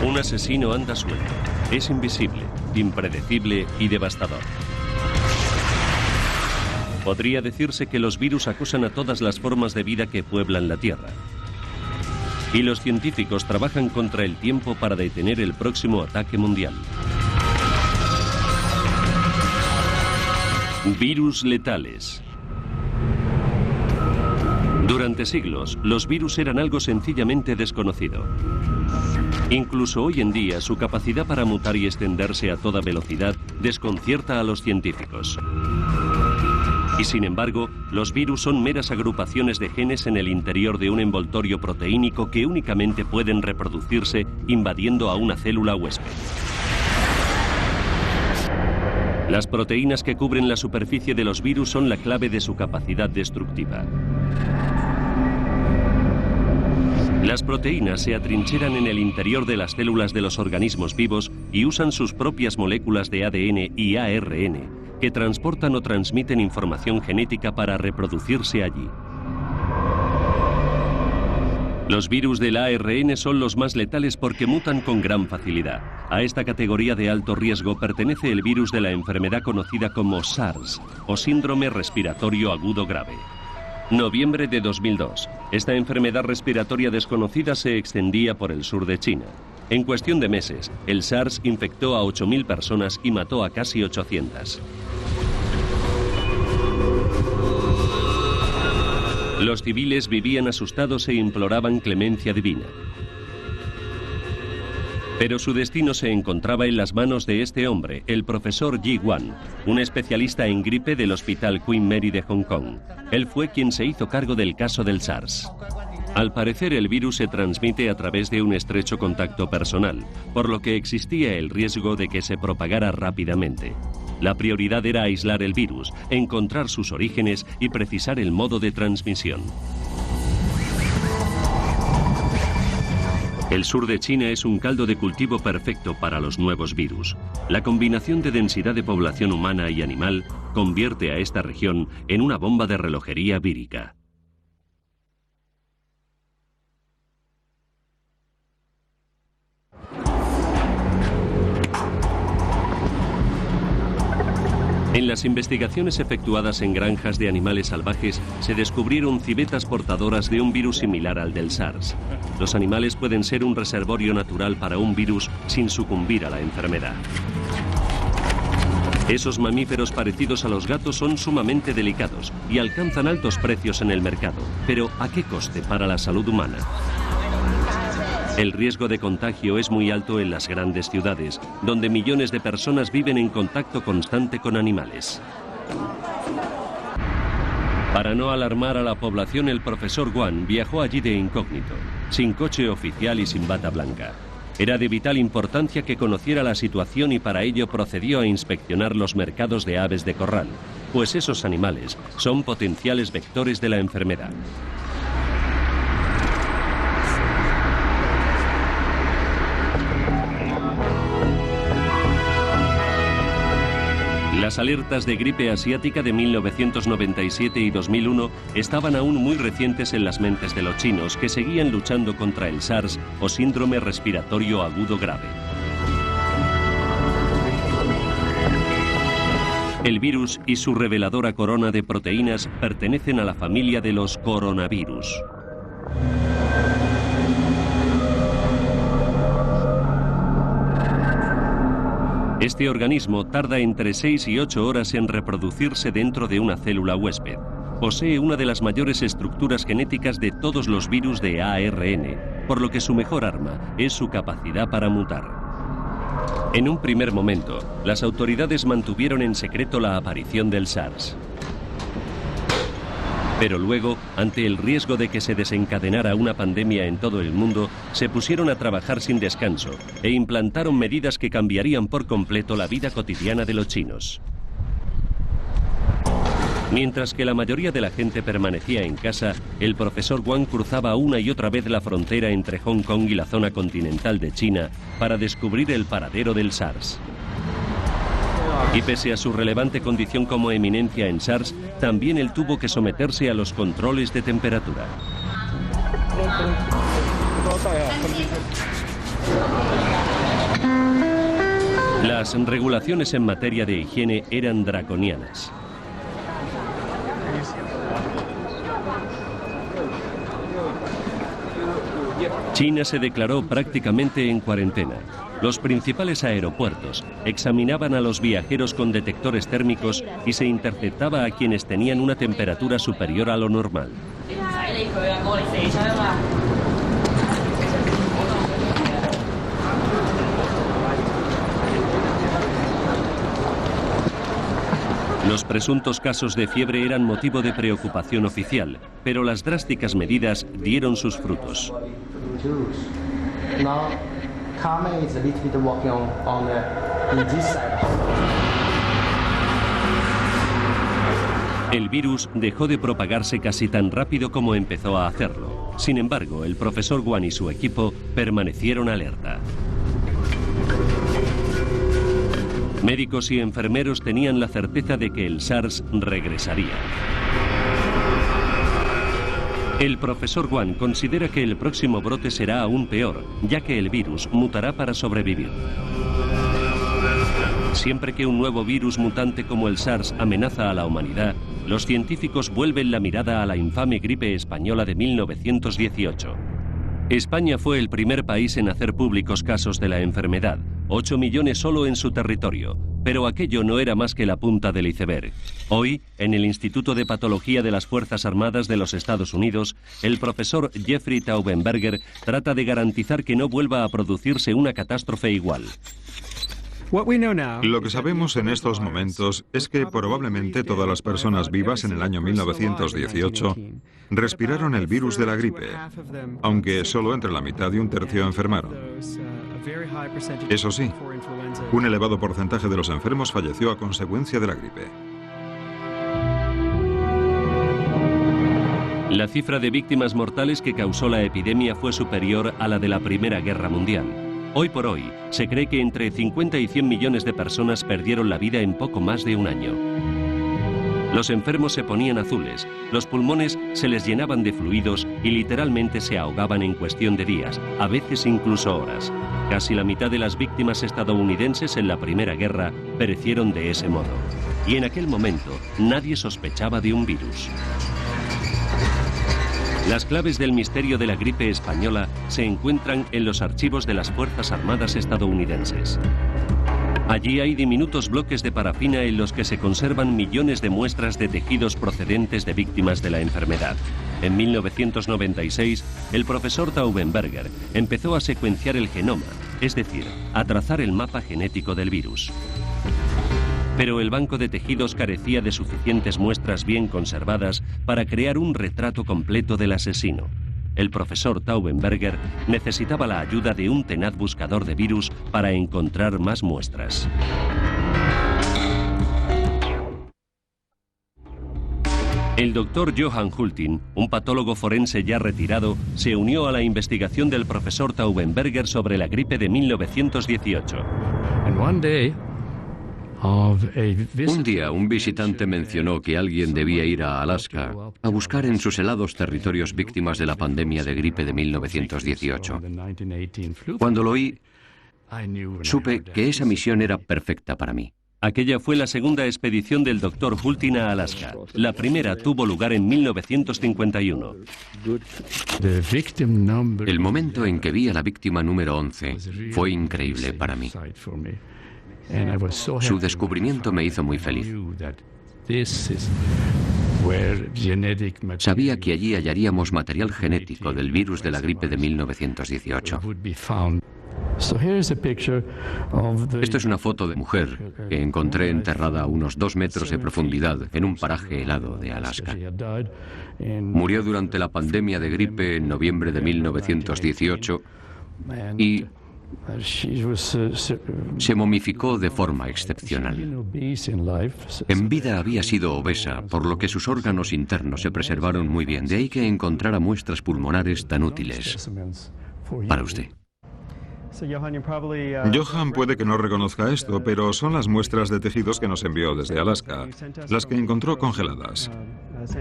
Un asesino anda suelto. Es invisible, impredecible y devastador. Podría decirse que los virus acosan a todas las formas de vida que pueblan la Tierra. Y los científicos trabajan contra el tiempo para detener el próximo ataque mundial. Virus letales. Durante siglos, los virus eran algo sencillamente desconocido. Incluso hoy en día, su capacidad para mutar y extenderse a toda velocidad desconcierta a los científicos. Y sin embargo, los virus son meras agrupaciones de genes en el interior de un envoltorio proteínico que únicamente pueden reproducirse invadiendo a una célula huésped. Las proteínas que cubren la superficie de los virus son la clave de su capacidad destructiva. Las proteínas se atrincheran en el interior de las células de los organismos vivos y usan sus propias moléculas de ADN y ARN, que transportan o transmiten información genética para reproducirse allí. Los virus del ARN son los más letales porque mutan con gran facilidad. A esta categoría de alto riesgo pertenece el virus de la enfermedad conocida como SARS, o síndrome respiratorio agudo grave. Noviembre de 2002. Esta enfermedad respiratoria desconocida se extendía por el sur de China. En cuestión de meses, el SARS infectó a 8.000 personas y mató a casi 800. Los civiles vivían asustados e imploraban clemencia divina. Pero su destino se encontraba en las manos de este hombre, el profesor Yi Wan, un especialista en gripe del Hospital Queen Mary de Hong Kong. Él fue quien se hizo cargo del caso del SARS. Al parecer, el virus se transmite a través de un estrecho contacto personal, por lo que existía el riesgo de que se propagara rápidamente. La prioridad era aislar el virus, encontrar sus orígenes y precisar el modo de transmisión. El sur de China es un caldo de cultivo perfecto para los nuevos virus. La combinación de densidad de población humana y animal convierte a esta región en una bomba de relojería vírica. En las investigaciones efectuadas en granjas de animales salvajes se descubrieron civetas portadoras de un virus similar al del SARS. Los animales pueden ser un reservorio natural para un virus sin sucumbir a la enfermedad. Esos mamíferos parecidos a los gatos son sumamente delicados y alcanzan altos precios en el mercado. Pero ¿a qué coste para la salud humana? El riesgo de contagio es muy alto en las grandes ciudades, donde millones de personas viven en contacto constante con animales. Para no alarmar a la población, el profesor Wan viajó allí de incógnito, sin coche oficial y sin bata blanca. Era de vital importancia que conociera la situación y para ello procedió a inspeccionar los mercados de aves de corral, pues esos animales son potenciales vectores de la enfermedad. Las alertas de gripe asiática de 1997 y 2001 estaban aún muy recientes en las mentes de los chinos, que seguían luchando contra el SARS o síndrome respiratorio agudo grave. El virus y su reveladora corona de proteínas pertenecen a la familia de los coronavirus. Este organismo tarda entre 6 y 8 horas en reproducirse dentro de una célula huésped. Posee una de las mayores estructuras genéticas de todos los virus de ARN, por lo que su mejor arma es su capacidad para mutar. En un primer momento, las autoridades mantuvieron en secreto la aparición del SARS. Pero luego, ante el riesgo de que se desencadenara una pandemia en todo el mundo, se pusieron a trabajar sin descanso e implantaron medidas que cambiarían por completo la vida cotidiana de los chinos. Mientras que la mayoría de la gente permanecía en casa, el profesor Wang cruzaba una y otra vez la frontera entre Hong Kong y la zona continental de China para descubrir el paradero del SARS. Y pese a su relevante condición como eminencia en SARS, también él tuvo que someterse a los controles de temperatura. Las regulaciones en materia de higiene eran draconianas. China se declaró prácticamente en cuarentena. Los principales aeropuertos examinaban a los viajeros con detectores térmicos y se interceptaba a quienes tenían una temperatura superior a lo normal. Los presuntos casos de fiebre eran motivo de preocupación oficial, pero las drásticas medidas dieron sus frutos. El virus dejó de propagarse casi tan rápido como empezó a hacerlo. Sin embargo, el profesor Guan y su equipo permanecieron alerta. Médicos y enfermeros tenían la certeza de que el SARS regresaría. El profesor Guan considera que el próximo brote será aún peor, ya que el virus mutará para sobrevivir. Siempre que un nuevo virus mutante como el SARS amenaza a la humanidad, los científicos vuelven la mirada a la infame gripe española de 1918. España fue el primer país en hacer públicos casos de la enfermedad, 8 millones solo en su territorio, pero aquello no era más que la punta del iceberg. Hoy, en el Instituto de Patología de las Fuerzas Armadas de los Estados Unidos, el profesor Jeffrey Taubenberger trata de garantizar que no vuelva a producirse una catástrofe igual. Lo que sabemos en estos momentos es que probablemente todas las personas vivas en el año 1918 respiraron el virus de la gripe, aunque solo entre la mitad y un tercio enfermaron. Eso sí, un elevado porcentaje de los enfermos falleció a consecuencia de la gripe. La cifra de víctimas mortales que causó la epidemia fue superior a la de la Primera Guerra Mundial. Hoy por hoy, se cree que entre 50 y 100 millones de personas perdieron la vida en poco más de un año. Los enfermos se ponían azules, los pulmones se les llenaban de fluidos y literalmente se ahogaban en cuestión de días, a veces incluso horas. Casi la mitad de las víctimas estadounidenses en la Primera Guerra perecieron de ese modo. Y en aquel momento, nadie sospechaba de un virus. Las claves del misterio de la gripe española se encuentran en los archivos de las Fuerzas Armadas estadounidenses. Allí hay diminutos bloques de parafina en los que se conservan millones de muestras de tejidos procedentes de víctimas de la enfermedad. En 1996, el profesor Taubenberger empezó a secuenciar el genoma, es decir, a trazar el mapa genético del virus. Pero el banco de tejidos carecía de suficientes muestras bien conservadas para crear un retrato completo del asesino. El profesor Taubenberger necesitaba la ayuda de un tenaz buscador de virus para encontrar más muestras. El doctor Johann Hultin, un patólogo forense ya retirado, se unió a la investigación del profesor Taubenberger sobre la gripe de 1918. Un día, un visitante mencionó que alguien debía ir a Alaska a buscar en sus helados territorios víctimas de la pandemia de gripe de 1918. Cuando lo oí, supe que esa misión era perfecta para mí. Aquella fue la segunda expedición del Dr. Hultin a Alaska. La primera tuvo lugar en 1951. El momento en que vi a la víctima número 11 fue increíble para mí. Su descubrimiento me hizo muy feliz. Sabía que allí hallaríamos material genético del virus de la gripe de 1918. Esto es una foto de mujer que encontré enterrada a unos 2 metros de profundidad en un paraje helado de Alaska. Murió durante la pandemia de gripe en noviembre de 1918 y se momificó de forma excepcional. En vida había sido obesa, por lo que sus órganos internos se preservaron muy bien. De ahí que encontrara muestras pulmonares tan útiles para usted. Johann puede que no reconozca esto, pero son las muestras de tejidos que nos envió desde Alaska, las que encontró congeladas.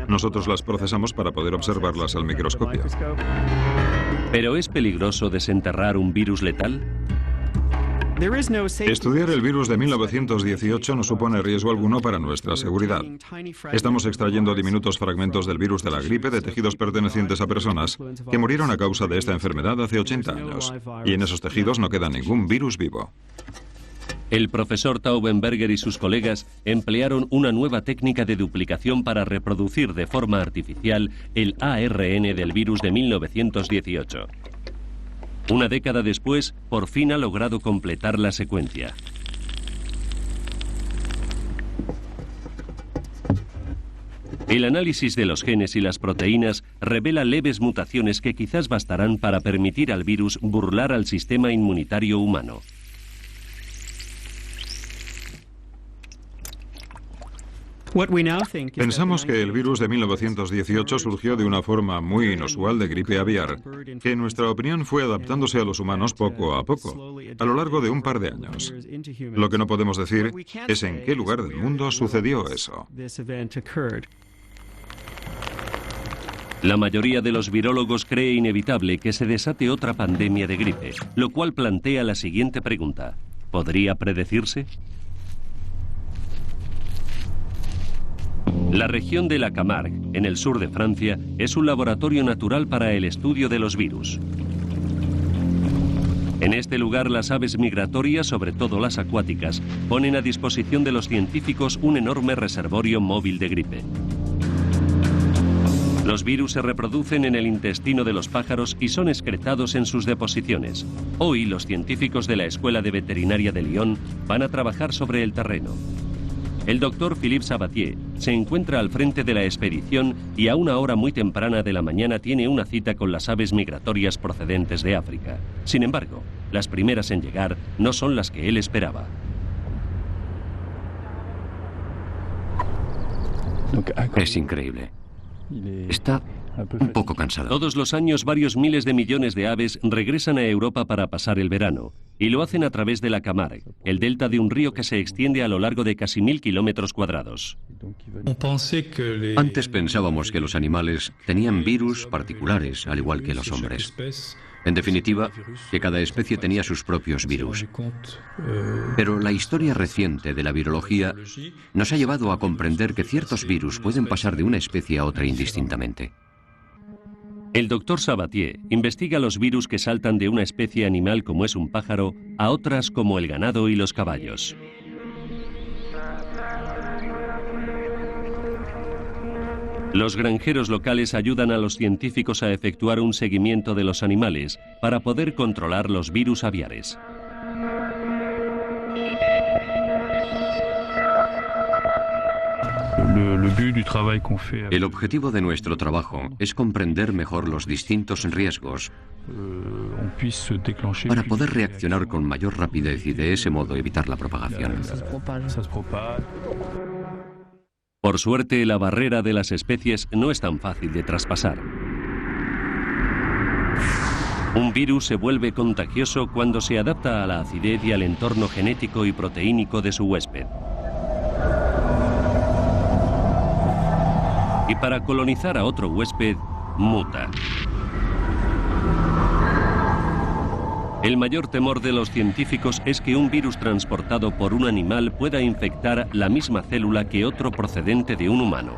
Nosotros las procesamos para poder observarlas al microscopio. ¿Pero es peligroso desenterrar un virus letal? Estudiar el virus de 1918 no supone riesgo alguno para nuestra seguridad. Estamos extrayendo diminutos fragmentos del virus de la gripe de tejidos pertenecientes a personas que murieron a causa de esta enfermedad hace 80 años. Y en esos tejidos no queda ningún virus vivo. El profesor Taubenberger y sus colegas emplearon una nueva técnica de duplicación para reproducir de forma artificial el ARN del virus de 1918. Una década después, por fin ha logrado completar la secuencia. El análisis de los genes y las proteínas revela leves mutaciones que quizás bastarán para permitir al virus burlar al sistema inmunitario humano. Pensamos que el virus de 1918 surgió de una forma muy inusual de gripe aviar, que en nuestra opinión fue adaptándose a los humanos poco a poco, a lo largo de un par de años. Lo que no podemos decir es en qué lugar del mundo sucedió eso. La mayoría de los virólogos cree inevitable que se desate otra pandemia de gripe, lo cual plantea la siguiente pregunta: ¿podría predecirse? La región de la Camargue, en el sur de Francia, es un laboratorio natural para el estudio de los virus. En este lugar, las aves migratorias, sobre todo las acuáticas, ponen a disposición de los científicos un enorme reservorio móvil de gripe. Los virus se reproducen en el intestino de los pájaros y son excretados en sus deposiciones. Hoy, los científicos de la Escuela de Veterinaria de Lyon van a trabajar sobre el terreno. El doctor Philippe Sabatier se encuentra al frente de la expedición y a una hora muy temprana de la mañana tiene una cita con las aves migratorias procedentes de África. Sin embargo, las primeras en llegar no son las que él esperaba. Es increíble. Está un poco cansado. Todos los años varios miles de millones de aves regresan a Europa para pasar el verano, y lo hacen a través de la Camargue, el delta de un río que se extiende a lo largo de casi 1000 kilómetros cuadrados. Antes pensábamos que los animales tenían virus particulares, al igual que los hombres. En definitiva, que cada especie tenía sus propios virus. Pero la historia reciente de la virología nos ha llevado a comprender que ciertos virus pueden pasar de una especie a otra indistintamente. El doctor Sabatier investiga los virus que saltan de una especie animal como es un pájaro a otras como el ganado y los caballos. Los granjeros locales ayudan a los científicos a efectuar un seguimiento de los animales para poder controlar los virus aviares. El objetivo de nuestro trabajo es comprender mejor los distintos riesgos para poder reaccionar con mayor rapidez y de ese modo evitar la propagación. Por suerte, la barrera de las especies no es tan fácil de traspasar. Un virus se vuelve contagioso cuando se adapta a la acidez y al entorno genético y proteínico de su huésped. Y para colonizar a otro huésped, muta. El mayor temor de los científicos es que un virus transportado por un animal pueda infectar la misma célula que otro procedente de un humano.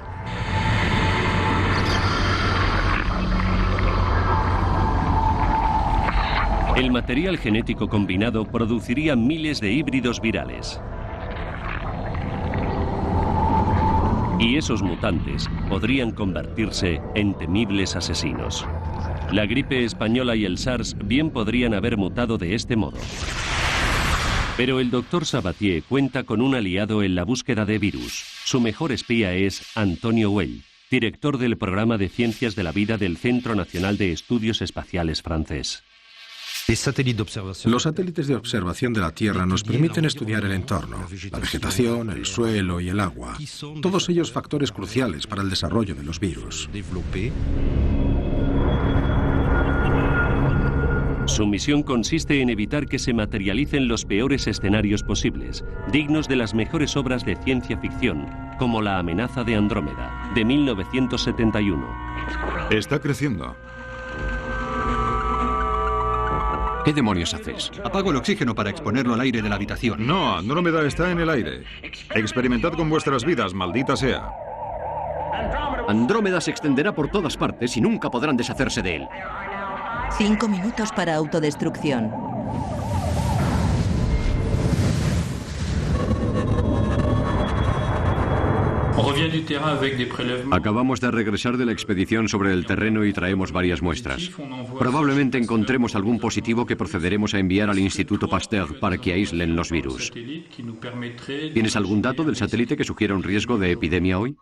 El material genético combinado produciría miles de híbridos virales. Y esos mutantes podrían convertirse en temibles asesinos. La gripe española y el SARS bien podrían haber mutado de este modo. Pero el doctor Sabatier cuenta con un aliado en la búsqueda de virus. Su mejor espía es Antonio Weil, director del programa de Ciencias de la Vida del Centro Nacional de Estudios Espaciales francés. Los satélites de observación de la Tierra nos permiten estudiar el entorno, la vegetación, el suelo y el agua, todos ellos factores cruciales para el desarrollo de los virus. Su misión consiste en evitar que se materialicen los peores escenarios posibles, dignos de las mejores obras de ciencia ficción, como La amenaza de Andrómeda, de 1971. Está creciendo. ¿Qué demonios haces? Apago el oxígeno para exponerlo al aire de la habitación. No, Andrómeda está en el aire. Experimentad con vuestras vidas, maldita sea. Andrómeda se extenderá por todas partes y nunca podrán deshacerse de él. 5 minutos para autodestrucción. Acabamos de regresar de la expedición sobre el terreno y traemos varias muestras. Probablemente encontremos algún positivo que procederemos a enviar al Instituto Pasteur para que aíslen los virus. ¿Tienes algún dato del satélite que sugiera un riesgo de epidemia hoy?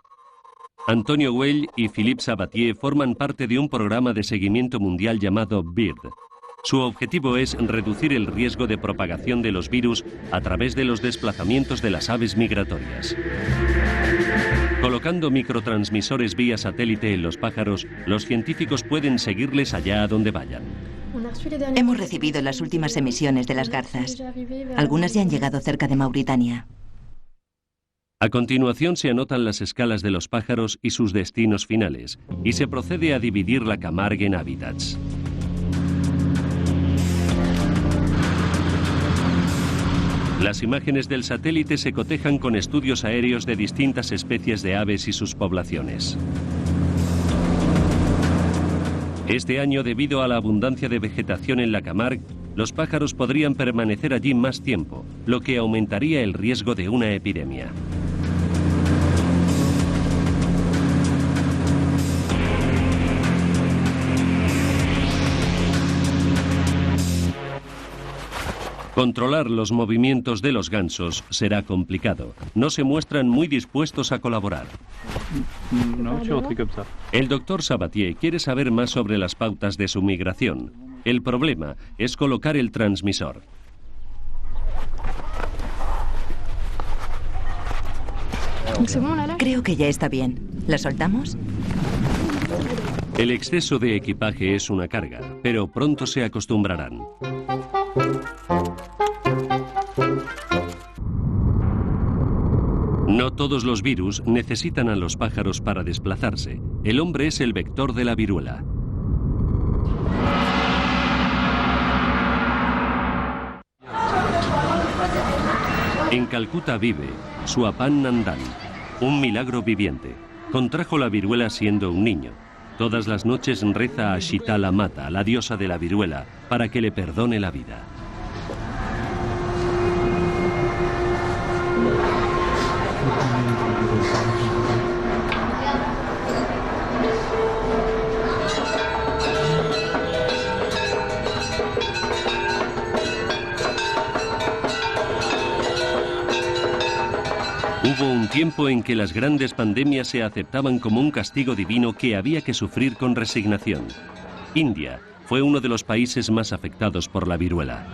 Antonio Güell y Philippe Sabatier forman parte de un programa de seguimiento mundial llamado BIRD. Su objetivo es reducir el riesgo de propagación de los virus a través de los desplazamientos de las aves migratorias. Colocando microtransmisores vía satélite en los pájaros, los científicos pueden seguirles allá a donde vayan. Hemos recibido las últimas emisiones de las garzas. Algunas ya han llegado cerca de Mauritania. A continuación se anotan las escalas de los pájaros y sus destinos finales, y se procede a dividir la Camargue en hábitats. Las imágenes del satélite se cotejan con estudios aéreos de distintas especies de aves y sus poblaciones. Este año, debido a la abundancia de vegetación en la Camargue, los pájaros podrían permanecer allí más tiempo, lo que aumentaría el riesgo de una epidemia. Controlar los movimientos de los gansos será complicado. No se muestran muy dispuestos a colaborar. El doctor Sabatier quiere saber más sobre las pautas de su migración. El problema es colocar el transmisor. Creo que ya está bien. ¿La soltamos? El exceso de equipaje es una carga, pero pronto se acostumbrarán. No todos los virus necesitan a los pájaros para desplazarse. El hombre es el vector de la viruela. En Calcuta vive Suapan Nandan, un milagro viviente. Contrajo la viruela siendo un niño. Todas las noches reza a Shitala Mata, la diosa de la viruela, para que le perdone la vida. Hubo un tiempo en que las grandes pandemias se aceptaban como un castigo divino que había que sufrir con resignación. India fue uno de los países más afectados por la viruela.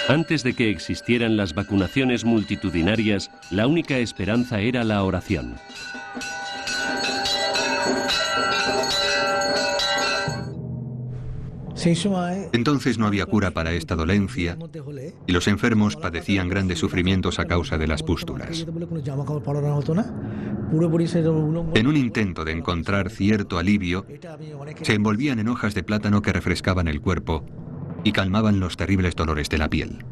Antes de que existieran las vacunaciones multitudinarias, la única esperanza era la oración. Entonces no había cura para esta dolencia y los enfermos padecían grandes sufrimientos a causa de las pústulas. En un intento de encontrar cierto alivio, se envolvían en hojas de plátano que refrescaban el cuerpo y calmaban los terribles dolores de la piel.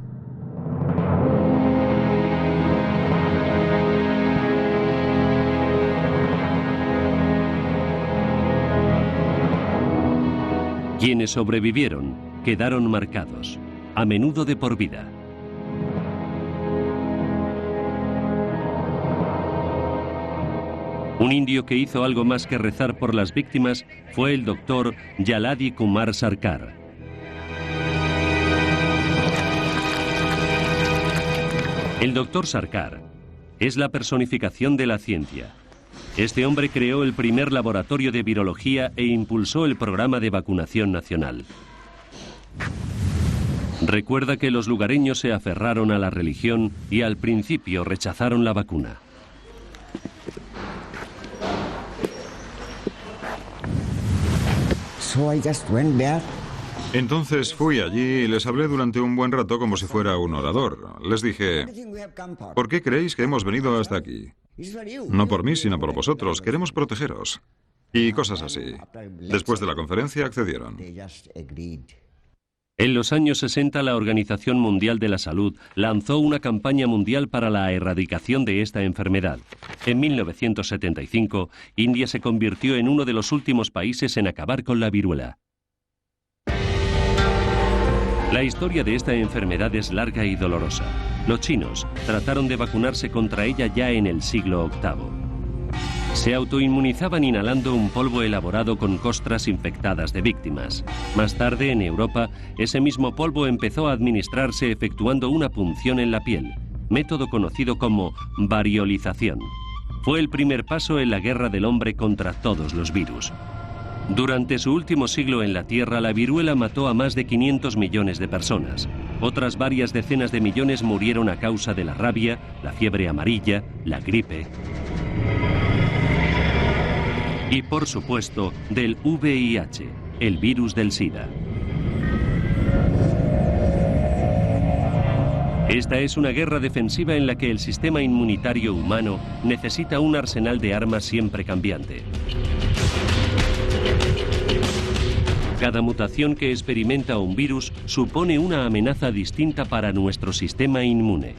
Quienes sobrevivieron quedaron marcados, a menudo de por vida. Un indio que hizo algo más que rezar por las víctimas fue el doctor Yaladi Kumar Sarkar. El doctor Sarkar es la personificación de la ciencia. Este hombre creó el primer laboratorio de virología e impulsó el programa de vacunación nacional. Recuerda que los lugareños se aferraron a la religión y al principio rechazaron la vacuna. Entonces fui allí y les hablé durante un buen rato como si fuera un orador. Les dije, ¿por qué creéis que hemos venido hasta aquí? No por mí, sino por vosotros. Queremos protegeros. Y cosas así. Después de la conferencia accedieron. En los años 60, la Organización Mundial de la Salud lanzó una campaña mundial para la erradicación de esta enfermedad. En 1975, India se convirtió en uno de los últimos países en acabar con la viruela. La historia de esta enfermedad es larga y dolorosa. Los chinos trataron de vacunarse contra ella ya en el siglo VIII. Se autoinmunizaban inhalando un polvo elaborado con costras infectadas de víctimas. Más tarde, en Europa, ese mismo polvo empezó a administrarse efectuando una punción en la piel, método conocido como variolización. Fue el primer paso en la guerra del hombre contra todos los virus. Durante su último siglo en la Tierra, la viruela mató a más de 500 millones de personas. Otras varias decenas de millones murieron a causa de la rabia, la fiebre amarilla, la gripe y, por supuesto, del VIH, el virus del SIDA. Esta es una guerra defensiva en la que el sistema inmunitario humano necesita un arsenal de armas siempre cambiante. Cada mutación que experimenta un virus supone una amenaza distinta para nuestro sistema inmune.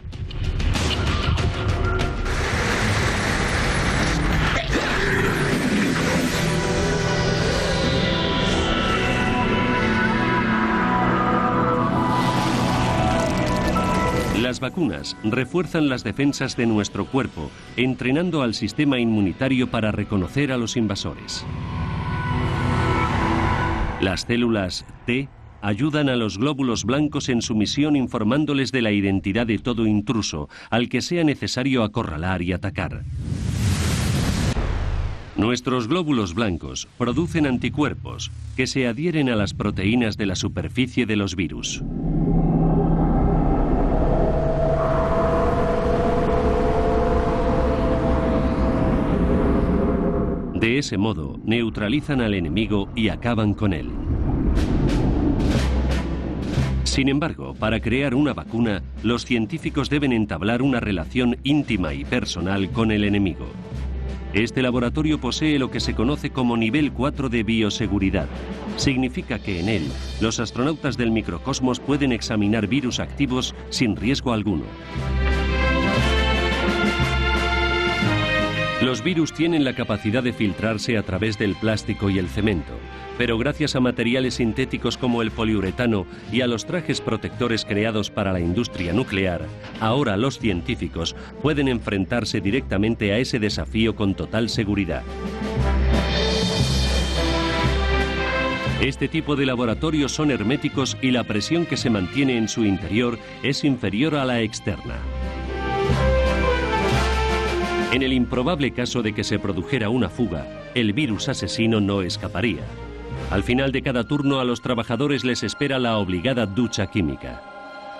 Las vacunas refuerzan las defensas de nuestro cuerpo, entrenando al sistema inmunitario para reconocer a los invasores. Las células T ayudan a los glóbulos blancos en su misión informándoles de la identidad de todo intruso, al que sea necesario acorralar y atacar. Nuestros glóbulos blancos producen anticuerpos que se adhieren a las proteínas de la superficie de los virus. De ese modo, neutralizan al enemigo y acaban con él. Sin embargo, para crear una vacuna, los científicos deben entablar una relación íntima y personal con el enemigo. Este laboratorio posee lo que se conoce como nivel 4 de bioseguridad. Significa que en él, los astronautas del microcosmos pueden examinar virus activos sin riesgo alguno. Los virus tienen la capacidad de filtrarse a través del plástico y el cemento, pero gracias a materiales sintéticos como el poliuretano y a los trajes protectores creados para la industria nuclear, ahora los científicos pueden enfrentarse directamente a ese desafío con total seguridad. Este tipo de laboratorios son herméticos y la presión que se mantiene en su interior es inferior a la externa. En el improbable caso de que se produjera una fuga, el virus asesino no escaparía. Al final de cada turno a los trabajadores les espera la obligada ducha química.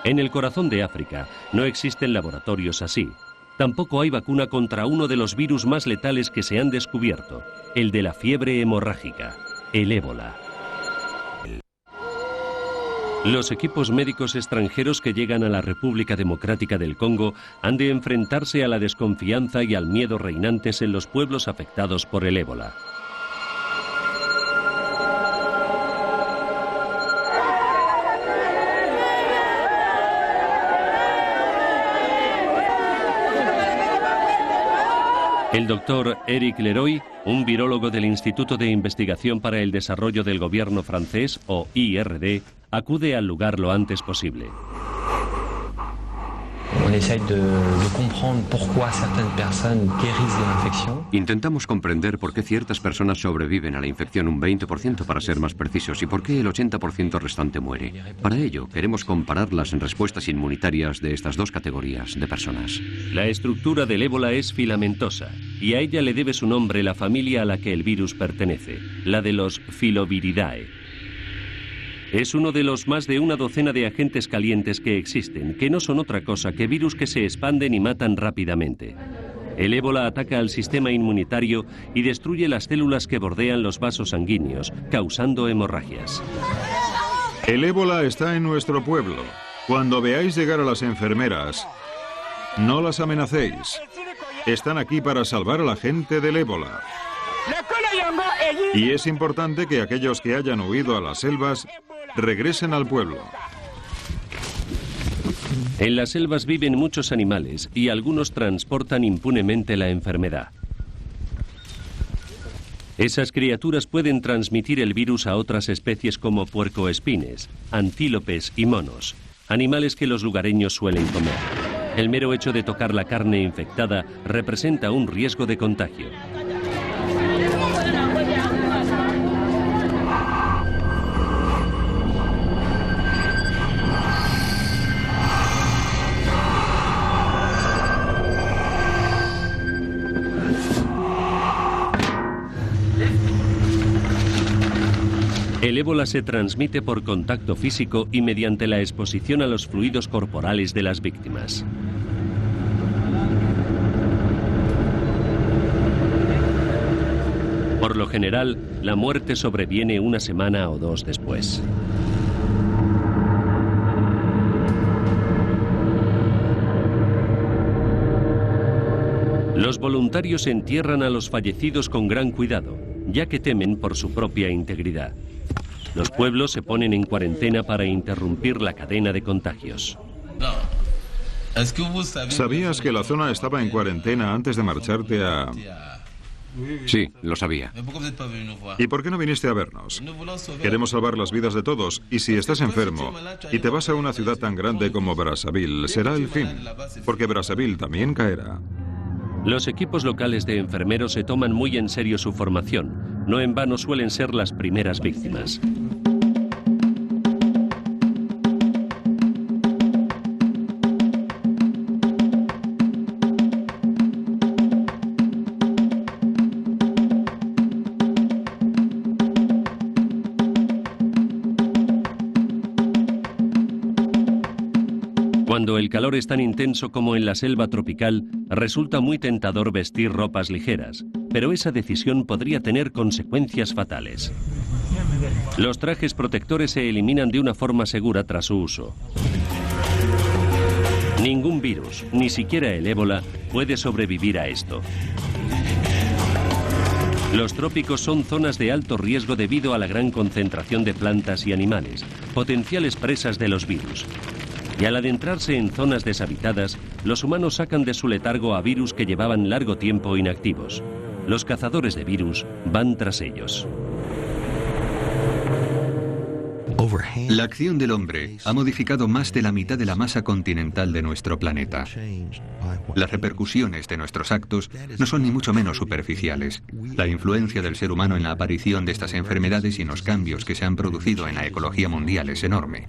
En el corazón de África no existen laboratorios así. Tampoco hay vacuna contra uno de los virus más letales que se han descubierto, el de la fiebre hemorrágica, el ébola. Los equipos médicos extranjeros que llegan a la República Democrática del Congo han de enfrentarse a la desconfianza y al miedo reinantes en los pueblos afectados por el ébola. El doctor Eric Leroy, un virólogo del Instituto de Investigación para el Desarrollo del Gobierno francés, o IRD, acude al lugar lo antes posible. Intentamos comprender por qué ciertas personas sobreviven a la infección un 20%, para ser más precisos, y por qué el 80% restante muere. Para ello, queremos comparar las respuestas inmunitarias de estas dos categorías de personas. La estructura del ébola es filamentosa, y a ella le debe su nombre la familia a la que el virus pertenece, la de los Filoviridae. Es uno de los más de una docena de agentes calientes que existen, que no son otra cosa que virus que se expanden y matan rápidamente. El ébola ataca al sistema inmunitario y destruye las células que bordean los vasos sanguíneos, causando hemorragias. El ébola está en nuestro pueblo. Cuando veáis llegar a las enfermeras, no las amenacéis. Están aquí para salvar a la gente del ébola. Y es importante que aquellos que hayan huido a las selvas regresen al pueblo. En las selvas viven muchos animales y algunos transportan impunemente la enfermedad. Esas criaturas pueden transmitir el virus a otras especies como puercoespines, antílopes y monos, animales que los lugareños suelen comer. El mero hecho de tocar la carne infectada representa un riesgo de contagio. El ébola se transmite por contacto físico y mediante la exposición a los fluidos corporales de las víctimas. Por lo general, la muerte sobreviene una semana o dos después. Los voluntarios entierran a los fallecidos con gran cuidado, ya que temen por su propia integridad. Los pueblos se ponen en cuarentena para interrumpir la cadena de contagios. ¿Sabías que la zona estaba en cuarentena antes de marcharte a...? Sí, lo sabía. ¿Y por qué no viniste a vernos? Queremos salvar las vidas de todos, y si estás enfermo y te vas a una ciudad tan grande como Brazzaville, será el fin, porque Brazzaville también caerá. Los equipos locales de enfermeros se toman muy en serio su formación. No en vano suelen ser las primeras víctimas. Cuando el calor es tan intenso como en la selva tropical, resulta muy tentador vestir ropas ligeras, pero esa decisión podría tener consecuencias fatales. Los trajes protectores se eliminan de una forma segura tras su uso. Ningún virus, ni siquiera el ébola, puede sobrevivir a esto. Los trópicos son zonas de alto riesgo debido a la gran concentración de plantas y animales, potenciales presas de los virus. Y al adentrarse en zonas deshabitadas, los humanos sacan de su letargo a virus que llevaban largo tiempo inactivos. Los cazadores de virus van tras ellos. La acción del hombre ha modificado más de la mitad de la masa continental de nuestro planeta. Las repercusiones de nuestros actos no son ni mucho menos superficiales. La influencia del ser humano en la aparición de estas enfermedades y en los cambios que se han producido en la ecología mundial es enorme.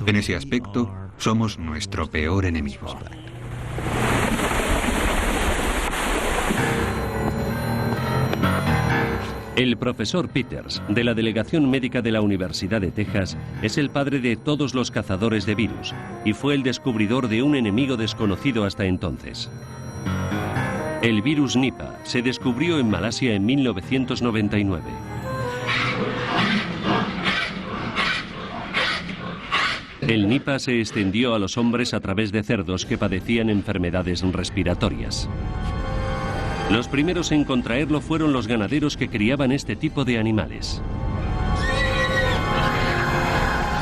En ese aspecto, somos nuestro peor enemigo. El profesor Peters, de la Delegación Médica de la Universidad de Texas, es el padre de todos los cazadores de virus y fue el descubridor de un enemigo desconocido hasta entonces. El virus Nipah se descubrió en Malasia en 1999. El Nipah se extendió a los hombres a través de cerdos que padecían enfermedades respiratorias. Los primeros en contraerlo fueron los ganaderos que criaban este tipo de animales.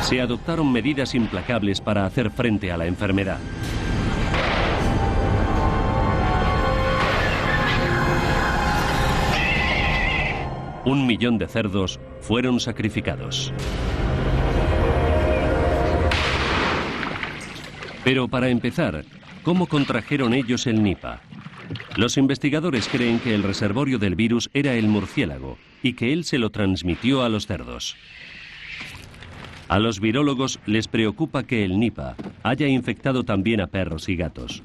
Se adoptaron medidas implacables para hacer frente a la enfermedad. Un millón de cerdos fueron sacrificados. Pero para empezar, ¿cómo contrajeron ellos el Nipah? Los investigadores creen que el reservorio del virus era el murciélago y que él se lo transmitió a los cerdos. A los virólogos les preocupa que el Nipah haya infectado también a perros y gatos.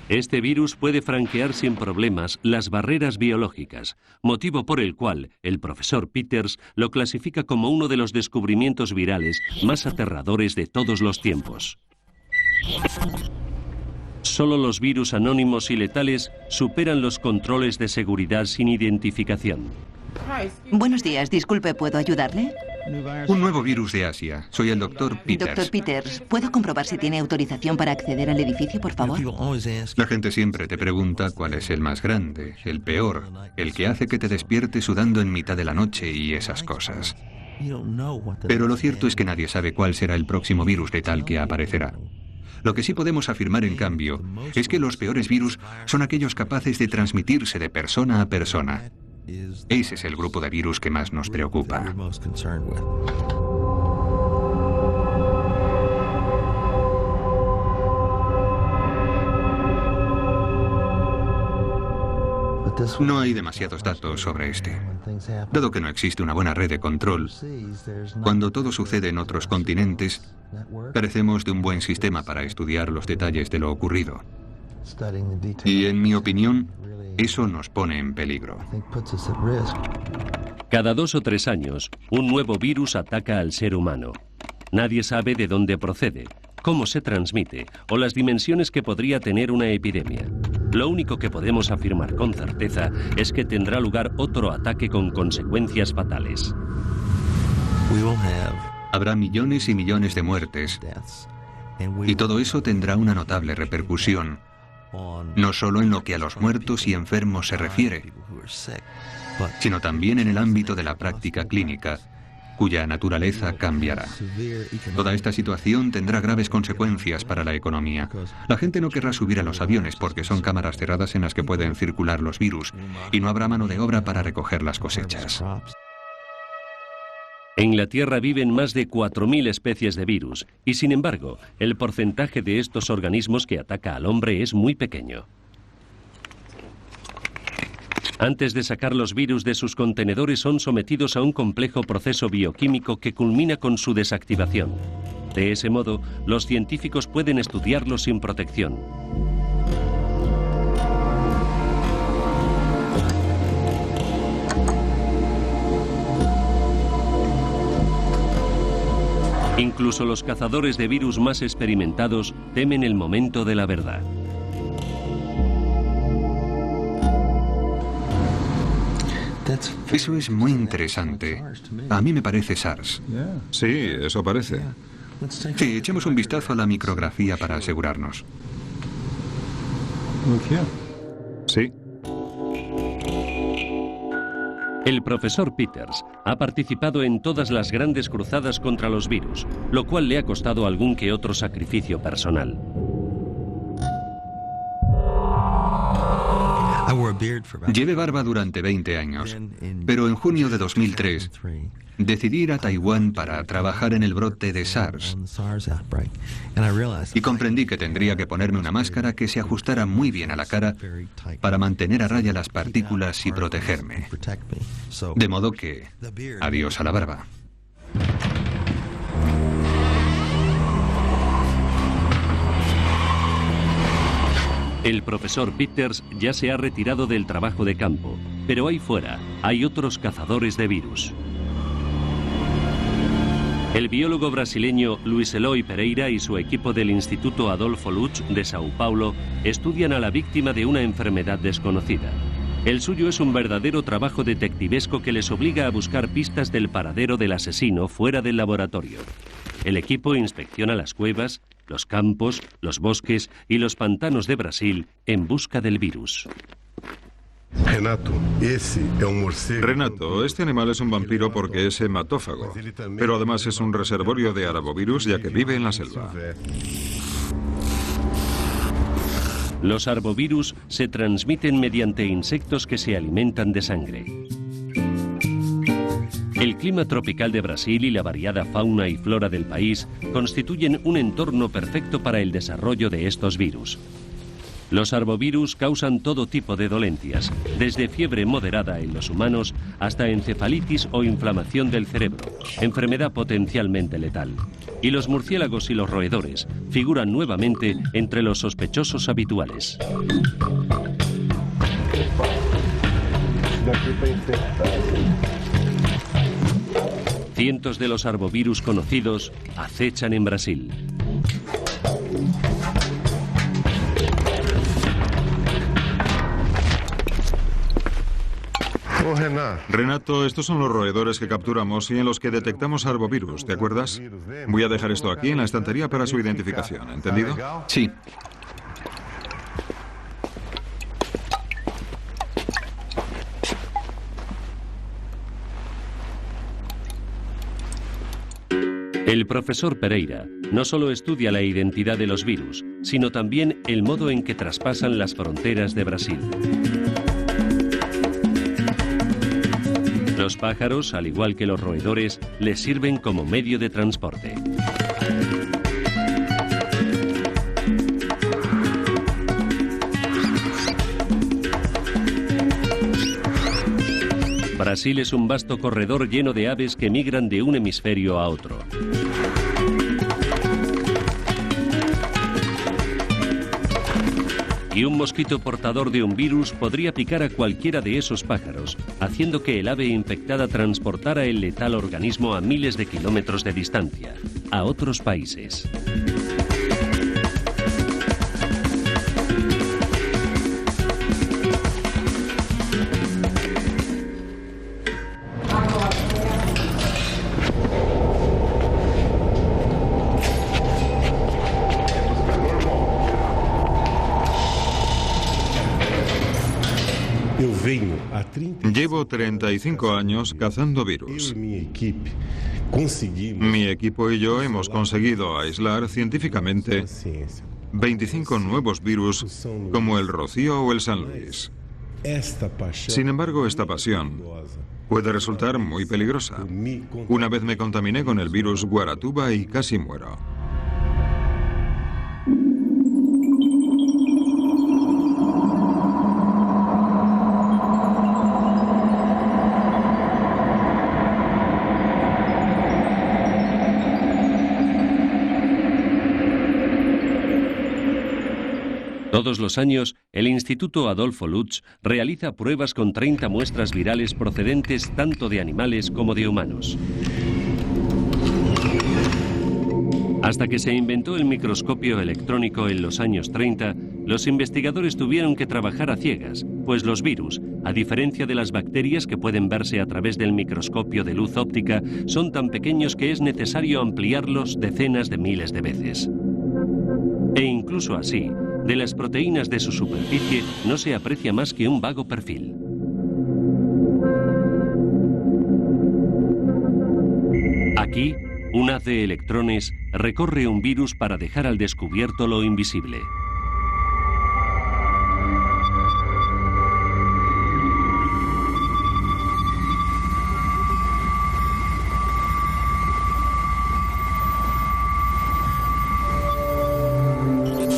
Este virus puede franquear sin problemas las barreras biológicas, motivo por el cual el profesor Peters lo clasifica como uno de los descubrimientos virales más aterradores de todos los tiempos. Solo los virus anónimos y letales superan los controles de seguridad sin identificación. Buenos días, disculpe, ¿puedo ayudarle? Un nuevo virus de Asia. Soy el Dr. Peters. Dr. Peters, ¿puedo comprobar si tiene autorización para acceder al edificio, por favor? La gente siempre te pregunta cuál es el más grande, el peor, el que hace que te despiertes sudando en mitad de la noche y esas cosas. Pero lo cierto es que nadie sabe cuál será el próximo virus letal que aparecerá. Lo que sí podemos afirmar, en cambio, es que los peores virus son aquellos capaces de transmitirse de persona a persona. Ese es el grupo de virus que más nos preocupa. No hay demasiados datos sobre este. Dado que no existe una buena red de control, cuando todo sucede en otros continentes, carecemos de un buen sistema para estudiar los detalles de lo ocurrido. Y en mi opinión, eso nos pone en peligro. Cada 2 o 3 años, un nuevo virus ataca al ser humano. Nadie sabe de dónde procede, cómo se transmite o las dimensiones que podría tener una epidemia. Lo único que podemos afirmar con certeza es que tendrá lugar otro ataque con consecuencias fatales. Habrá millones y millones de muertes, y todo eso tendrá una notable repercusión, no solo en lo que a los muertos y enfermos se refiere, sino también en el ámbito de la práctica clínica, cuya naturaleza cambiará. Toda esta situación tendrá graves consecuencias para la economía. La gente no querrá subir a los aviones porque son cámaras cerradas en las que pueden circular los virus, y no habrá mano de obra para recoger las cosechas. En la Tierra viven más de 4.000 especies de virus, y sin embargo, el porcentaje de estos organismos que ataca al hombre es muy pequeño. Antes de sacar los virus de sus contenedores, son sometidos a un complejo proceso bioquímico que culmina con su desactivación. De ese modo, los científicos pueden estudiarlos sin protección. Incluso los cazadores de virus más experimentados temen el momento de la verdad. Eso es muy interesante. A mí me parece SARS. Sí, eso parece. Sí, echemos un vistazo a la micrografía para asegurarnos. Sí. El profesor Peters ha participado en todas las grandes cruzadas contra los virus, lo cual le ha costado algún que otro sacrificio personal. Llevé barba durante 20 años, pero en junio de 2003 decidí ir a Taiwán para trabajar en el brote de SARS. Y comprendí que tendría que ponerme una máscara que se ajustara muy bien a la cara para mantener a raya las partículas y protegerme. De modo que, adiós a la barba. El profesor Peters ya se ha retirado del trabajo de campo, pero ahí fuera hay otros cazadores de virus. El biólogo brasileño Luis Eloy Pereira y su equipo del Instituto Adolfo Lutz de Sao Paulo estudian a la víctima de una enfermedad desconocida. El suyo es un verdadero trabajo detectivesco que les obliga a buscar pistas del paradero del asesino fuera del laboratorio. El equipo inspecciona las cuevas, los campos, los bosques y los pantanos de Brasil en busca del virus. Renato, este animal es un vampiro porque es hematófago, pero además es un reservorio de arbovirus ya que vive en la selva. Los arbovirus se transmiten mediante insectos que se alimentan de sangre. El clima tropical de Brasil y la variada fauna y flora del país constituyen un entorno perfecto para el desarrollo de estos virus. Los arbovirus causan todo tipo de dolencias, desde fiebre moderada en los humanos hasta encefalitis o inflamación del cerebro, enfermedad potencialmente letal. Y los murciélagos y los roedores figuran nuevamente entre los sospechosos habituales. Cientos de los arbovirus conocidos acechan en Brasil. Renato, estos son los roedores que capturamos y en los que detectamos arbovirus, ¿te acuerdas? Voy a dejar esto aquí en la estantería para su identificación, ¿entendido? Sí. El profesor Pereira no solo estudia la identidad de los virus, sino también el modo en que traspasan las fronteras de Brasil. Los pájaros, al igual que los roedores, les sirven como medio de transporte. Brasil es un vasto corredor lleno de aves que migran de un hemisferio a otro. Y un mosquito portador de un virus podría picar a cualquiera de esos pájaros, haciendo que el ave infectada transportara el letal organismo a miles de kilómetros de distancia, a otros países. Llevo 35 años cazando virus. Mi equipo y yo hemos conseguido aislar científicamente 25 nuevos virus como el Rocío o el San Luis. Sin embargo, esta pasión puede resultar muy peligrosa. Una vez me contaminé con el virus Guaratuba y casi muero. Todos los años, el Instituto Adolfo Lutz realiza pruebas con 30 muestras virales procedentes tanto de animales como de humanos. Hasta que se inventó el microscopio electrónico en los años 30, los investigadores tuvieron que trabajar a ciegas, pues los virus, a diferencia de las bacterias que pueden verse a través del microscopio de luz óptica, son tan pequeños que es necesario ampliarlos decenas de miles de veces. E incluso así, de las proteínas de su superficie no se aprecia más que un vago perfil. Aquí, un haz de electrones recorre un virus para dejar al descubierto lo invisible.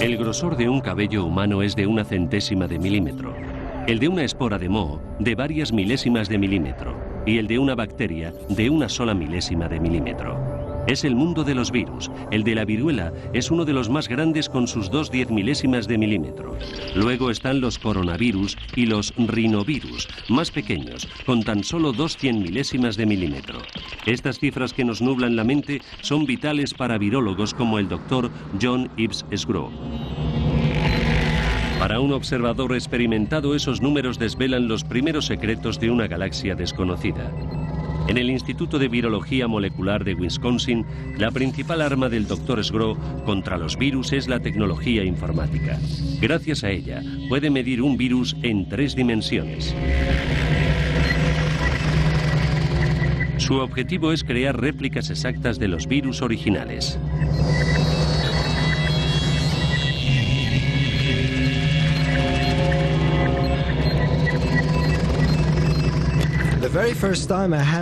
El grosor de un cabello humano es de 1/100ª de milímetro, el de una espora de moho de varias milésimas de milímetro y el de una bacteria de 1 sola milésima de milímetro. Es el mundo de los virus. El de la viruela es uno de los más grandes con sus 2 10 de milímetro. Luego están los coronavirus y los rinovirus, más pequeños, con tan solo 2 100 de milímetro. Estas cifras que nos nublan la mente son vitales para virólogos como el doctor John Ives Sgro. Para un observador experimentado, esos números desvelan los primeros secretos de una galaxia desconocida. En el Instituto de Virología Molecular de Wisconsin, la principal arma del Dr. Sgro contra los virus es la tecnología informática. Gracias a ella, puede medir un virus en 3 dimensiones. Su objetivo es crear réplicas exactas de los virus originales.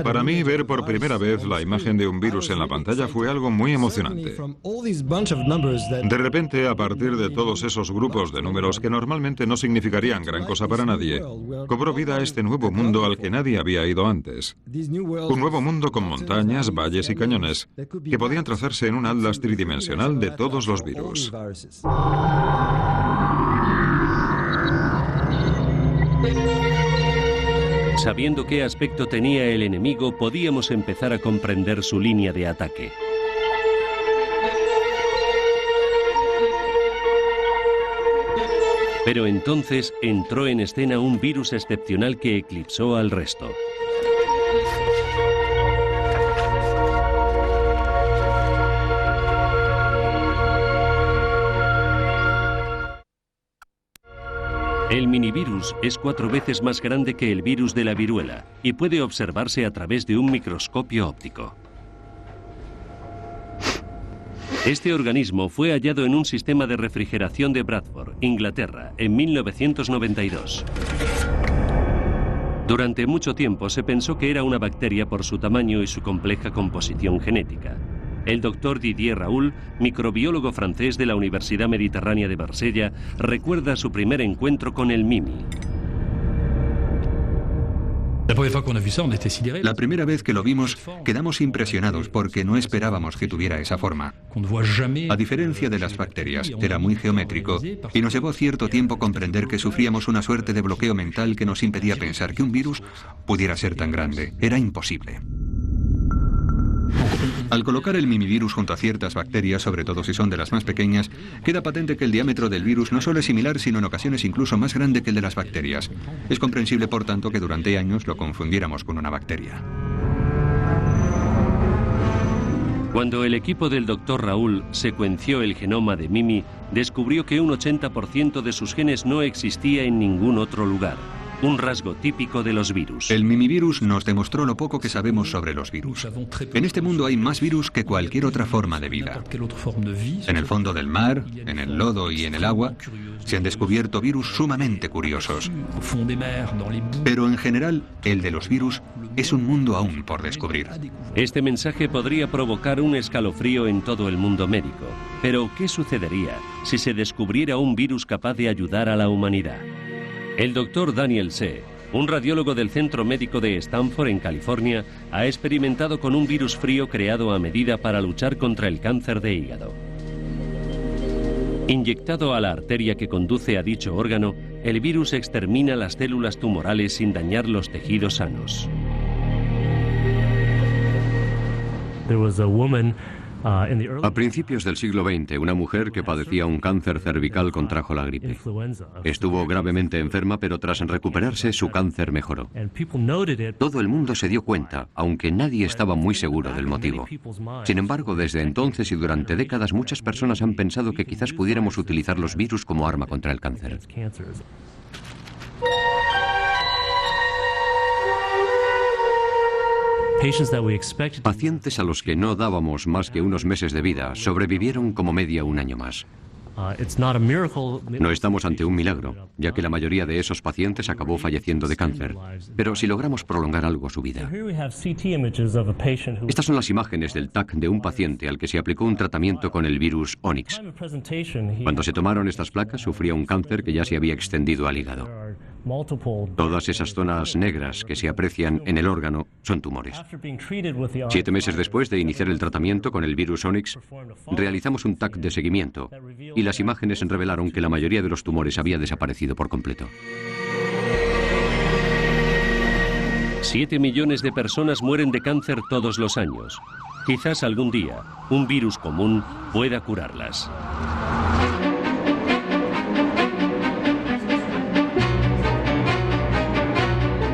Para mí, ver por primera vez la imagen de un virus en la pantalla fue algo muy emocionante. De repente, a partir de todos esos grupos de números que normalmente no significarían gran cosa para nadie, cobró vida este nuevo mundo al que nadie había ido antes. Un nuevo mundo con montañas, valles y cañones que podían trazarse en un atlas tridimensional de todos los virus. Sabiendo qué aspecto tenía el enemigo, podíamos empezar a comprender su línea de ataque. Pero entonces entró en escena un virus excepcional que eclipsó al resto. El minivirus es 4 veces más grande que el virus de la viruela y puede observarse a través de un microscopio óptico. Este organismo fue hallado en un sistema de refrigeración de Bradford, Inglaterra, en 1992. Durante mucho tiempo se pensó que era una bacteria por su tamaño y su compleja composición genética. El doctor Didier Raoult, microbiólogo francés de la Universidad Mediterránea de Marsella, recuerda su primer encuentro con el Mimi. La primera vez que lo vimos, quedamos impresionados porque no esperábamos que tuviera esa forma. A diferencia de las bacterias, era muy geométrico y nos llevó cierto tiempo comprender que sufríamos una suerte de bloqueo mental que nos impedía pensar que un virus pudiera ser tan grande. Era imposible. Al colocar el mimivirus junto a ciertas bacterias, sobre todo si son de las más pequeñas, queda patente que el diámetro del virus no solo es similar, sino en ocasiones incluso más grande que el de las bacterias. Es comprensible, por tanto, que durante años lo confundiéramos con una bacteria. Cuando el equipo del Dr. Raoult secuenció el genoma de Mimi, descubrió que un 80% de sus genes no existía en ningún otro lugar. Un rasgo típico de los virus. El mimivirus nos demostró lo poco que sabemos sobre los virus. En este mundo hay más virus que cualquier otra forma de vida. En el fondo del mar, en el lodo y en el agua, se han descubierto virus sumamente curiosos. Pero en general, el de los virus es un mundo aún por descubrir. Este mensaje podría provocar un escalofrío en todo el mundo médico. Pero, ¿qué sucedería si se descubriera un virus capaz de ayudar a la humanidad? El doctor Daniel See, un radiólogo del Centro Médico de Stanford en California, ha experimentado con un virus frío creado a medida para luchar contra el cáncer de hígado. Inyectado a la arteria que conduce a dicho órgano, el virus extermina las células tumorales sin dañar los tejidos sanos. A principios del siglo XX, una mujer que padecía un cáncer cervical contrajo la gripe. Estuvo gravemente enferma, pero tras recuperarse, su cáncer mejoró. Todo el mundo se dio cuenta, aunque nadie estaba muy seguro del motivo. Sin embargo, desde entonces y durante décadas, muchas personas han pensado que quizás pudiéramos utilizar los virus como arma contra el cáncer. Pacientes a los que no dábamos más que unos meses de vida sobrevivieron como media un año más. No estamos ante un milagro, ya que la mayoría de esos pacientes acabó falleciendo de cáncer, pero si logramos prolongar algo su vida. Estas son las imágenes del TAC de un paciente al que se aplicó un tratamiento con el virus Onyx. Cuando se tomaron estas placas, sufría un cáncer que ya se había extendido al hígado. Todas esas zonas negras que se aprecian en el órgano son tumores. 7 meses después de iniciar el tratamiento con el virus Onyx, realizamos un TAC de seguimiento y las imágenes revelaron que la mayoría de los tumores había desaparecido por completo. 7 millones de personas mueren de cáncer todos los años. Quizás algún día un virus común pueda curarlas.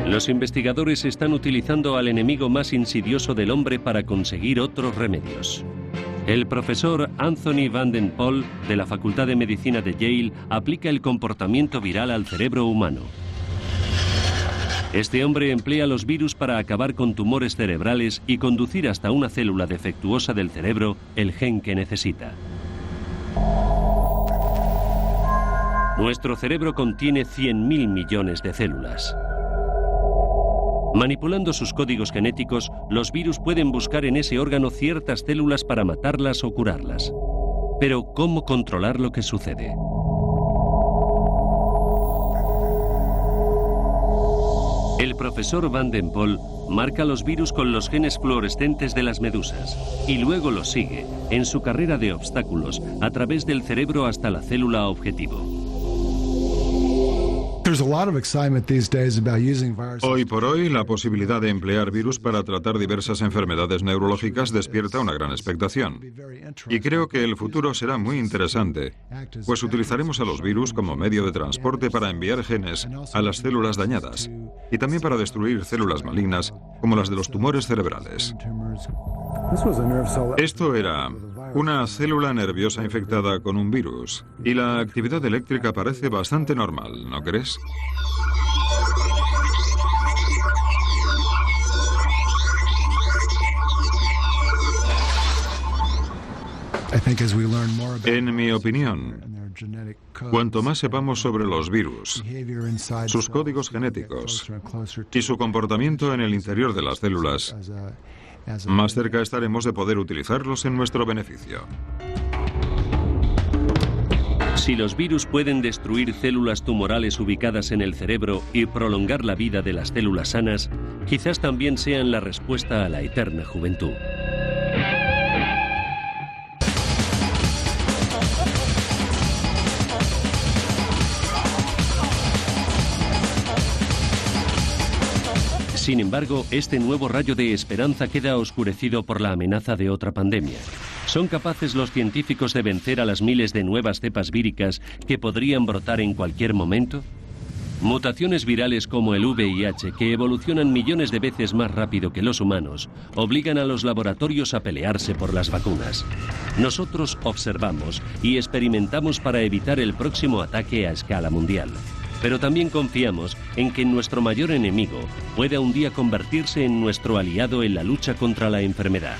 Los investigadores están utilizando al enemigo más insidioso del hombre para conseguir otros remedios. El profesor Anthony Van Den Pol, de la Facultad de Medicina de Yale, aplica el comportamiento viral al cerebro humano. Este hombre emplea los virus para acabar con tumores cerebrales y conducir hasta una célula defectuosa del cerebro el gen que necesita. Nuestro cerebro contiene 100.000 millones de células. Manipulando sus códigos genéticos, los virus pueden buscar en ese órgano ciertas células para matarlas o curarlas. Pero, ¿cómo controlar lo que sucede? El profesor Van Den Pol marca los virus con los genes fluorescentes de las medusas y luego los sigue en su carrera de obstáculos a través del cerebro hasta la célula objetivo. Hoy por hoy, la posibilidad de emplear virus para tratar diversas enfermedades neurológicas despierta una gran expectación. Y creo que el futuro será muy interesante, pues utilizaremos a los virus como medio de transporte para enviar genes a las células dañadas y también para destruir células malignas como las de los tumores cerebrales. Esto era una célula nerviosa infectada con un virus y la actividad eléctrica parece bastante normal, ¿no crees? En mi opinión, cuanto más sepamos sobre los virus, sus códigos genéticos y su comportamiento en el interior de las células, más cerca estaremos de poder utilizarlos en nuestro beneficio. Si los virus pueden destruir células tumorales ubicadas en el cerebro y prolongar la vida de las células sanas, quizás también sean la respuesta a la eterna juventud. Sin embargo, este nuevo rayo de esperanza queda oscurecido por la amenaza de otra pandemia. ¿Son capaces los científicos de vencer a las miles de nuevas cepas víricas que podrían brotar en cualquier momento? Mutaciones virales como el VIH, que evolucionan millones de veces más rápido que los humanos, obligan a los laboratorios a pelearse por las vacunas. Nosotros observamos y experimentamos para evitar el próximo ataque a escala mundial. Pero también confiamos en que nuestro mayor enemigo pueda un día convertirse en nuestro aliado en la lucha contra la enfermedad.